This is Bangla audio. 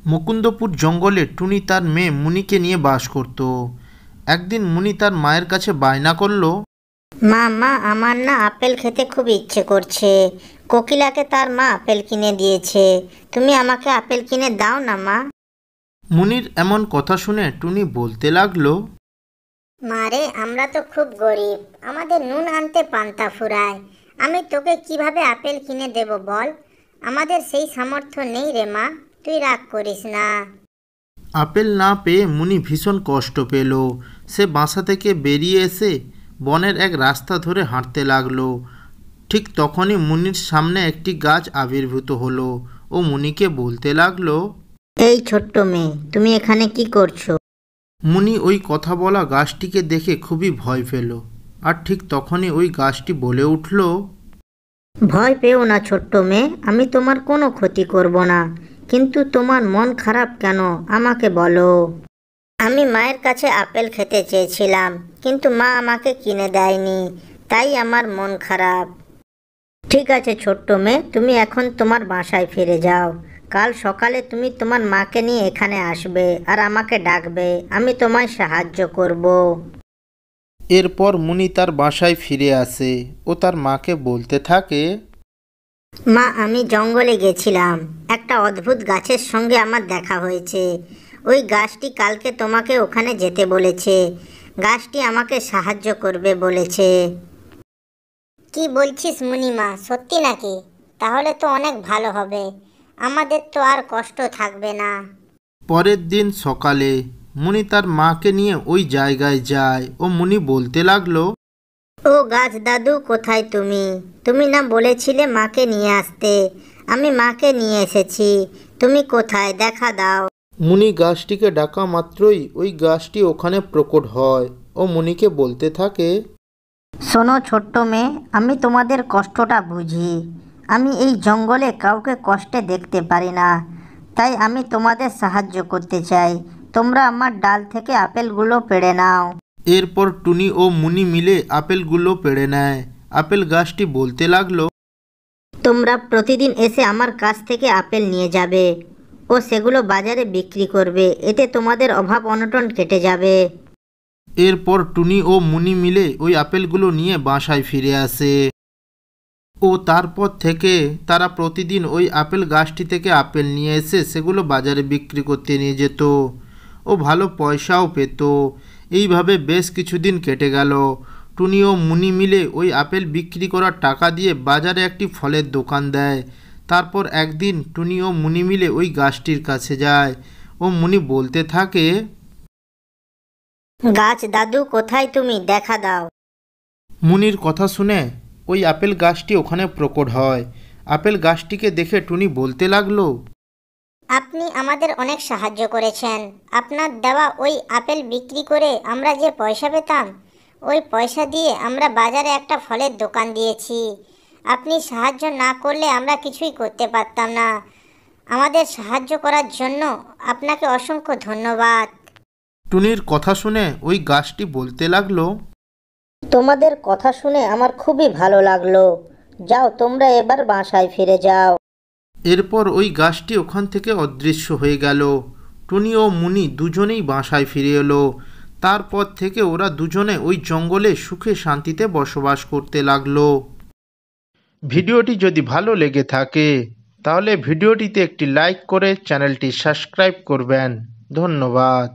মুকুন্দপুর জঙ্গলে টুনি তার মেয়ে মুনিকে নিয়ে বাস করত। একদিন মুনি তার মায়ের কাছে বায়না করল, মা মা আমার না আপেল খেতে খুব ইচ্ছে করছে। কোকিলাকে তার মা আপেল কিনে দিয়েছে, তুমি আমাকে আপেল কিনে দাও না মা। মুনির এমন কথা শুনে টুনি বলতে লাগলো, মারে আমরা তো খুব গরিব, আমাদের নুন আনতে পান্তা ফুরায়, আমি তোকে কিভাবে আপেল কিনে দেব বল। আমাদের সেই সামর্থ্য নেই রে মা, তুই রাগ করিস না। আপেল না পেয়ে মুনি ভীষণ কষ্ট পেল। সে বাসা থেকে বেরিয়ে এসে বনের এক রাস্তা ধরে হাঁটতে লাগলো। ঠিক তখনই মুনির সামনে একটি গাছ আবির্ভূত হলো ও মুনিকে বলতে লাগলো, এই ছোট্ট মেয়ে, তুমি এখানে কি করছো? মুনি ওই কথা বলা গাছটিকে দেখে খুবই ভয় পেল। আর ঠিক তখনই ওই গাছটি বলে উঠল, ভয় পেও না ছোট্ট মেয়ে, আমি তোমার কোনো ক্ষতি করব না, কিন্তু তোমার মন খারাপ কেন আমাকে বলো। আমি মায়ের কাছে আপেল খেতে চেয়েছিলাম, কিন্তু মা আমাকে কিনে দেয়নি, তাই আমার মন খারাপ। ঠিক আছে ছোট্ট মেয়ে, তুমি এখন তোমার বাসায় ফিরে যাও। কাল সকালে তুমি তোমার মাকে নিয়ে এখানে আসবে আর আমাকে ডাকবে, আমি তোমায় সাহায্য করব। এরপর মুনি তার বাসায় ফিরে আসে ও তার মাকে বলতে থাকে, মা আমি জঙ্গলে গেছিলাম, একটা অদ্ভুত গাছের সঙ্গে আমার দেখা হয়েছে। ওই গাছটি কালকে তোমাকে ওখানে যেতে বলেছে, গাছটি আমাকে সাহায্য করবে বলেছে। কি বলছিস মুনিমা, সত্যি নাকি? তাহলে তো অনেক ভালো হবে, আমাদের তো আর কষ্ট থাকবে না। পরের দিন সকালে মুনি তার মাকে নিয়ে ওই জায়গায় যায় ও মুনি বলতে লাগলো, ও গাছ দাদু, কোথায় তুমি? তুমি না বলেছিলে মাকে নিয়ে আসতে, আমি মাকে নিয়ে এসেছি, তুমি কোথায়, দেখা দাও। মুনি গাছটিকে ডাকা মাত্রই ওই গাছটি ওখানে প্রকট হয় ও মুনিকে বলতে থাকে, শোনো ছোট্ট মেয়ে, আমি তোমাদের কষ্টটা বুঝি। আমি এই জঙ্গলে কাউকে কষ্টে দেখতে পারি না, তাই আমি তোমাদের সাহায্য করতে চাই। তোমরা আমার ডাল থেকে আপেলগুলো পেড়ে নাও। এরপর টুনি ও মুনি মিলে আপেলগুলো পেড়ে নেয়। আপেল গাছটি বলতে লাগলো, তোমরা প্রতিদিন এসে আমার কাছ থেকে আপেল নিয়ে যাবে ও সেগুলো বাজারে বিক্রি করবে, এতে তোমাদের অভাব অনটন কেটে যাবে। এরপর টুনি ও মুনি মিলে ওই আপেলগুলো নিয়ে বাসায় ফিরে আসে ও তারপর থেকে তারা প্রতিদিন ওই আপেল গাছটি থেকে আপেল নিয়ে এসে সেগুলো বাজারে বিক্রি করতে নিয়ে যেত ও ভালো পয়সাও পেত। এইভাবে বেশ কিছুদিন কেটে গেল। টুনি ও মুনি মিলে ওই আপেল বিক্রি করার টাকা দিয়ে বাজারে একটি ফলের দোকান দেয়। তারপর একদিন টুনি ও মুনি মিলে ওই গাছটির কাছে যায় ও মুনি বলতে থাকে, গাছ দাদু কোথায় তুমি, দেখা দাও। মুনির কথা শুনে ওই আপেল গাছটি ওখানে প্রকট হয়। আপেল গাছটিকে দেখে টুনি বলতে লাগলো, আপনি আমাদের অনেক সাহায্য করেছেন, আপনার দেওয়া ওই আপেল বিক্রি করে আমরা যে পয়সা পেতাম, ওই পয়সা দিয়ে আমরা বাজারে একটা ফলের দোকান দিয়েছি। আপনি সাহায্য না করলে আমরা কিছুই করতে পারতাম না। আমাদের সাহায্য করার জন্য আপনাকে অসংখ্য ধন্যবাদ। টুনির কথা শুনে ওই গাছটি বলতে লাগলো, তোমাদের কথা শুনে আমার খুবই ভালো লাগলো, যাও তোমরা এবার বাসায় ফিরে যাও। এরপর ওই গাছটি ওখান থেকে অদৃশ্য হয়ে গেল। টুনি ও মুনি দুজনেই বাসায় ফিরে এলো। তারপর থেকে ওরা দুজনে ওই জঙ্গলে সুখে শান্তিতে বসবাস করতে লাগলো। ভিডিওটি যদি ভালো লেগে থাকে তাহলে ভিডিওটিতে একটি লাইক করে চ্যানেলটি সাবস্ক্রাইব করবেন। ধন্যবাদ।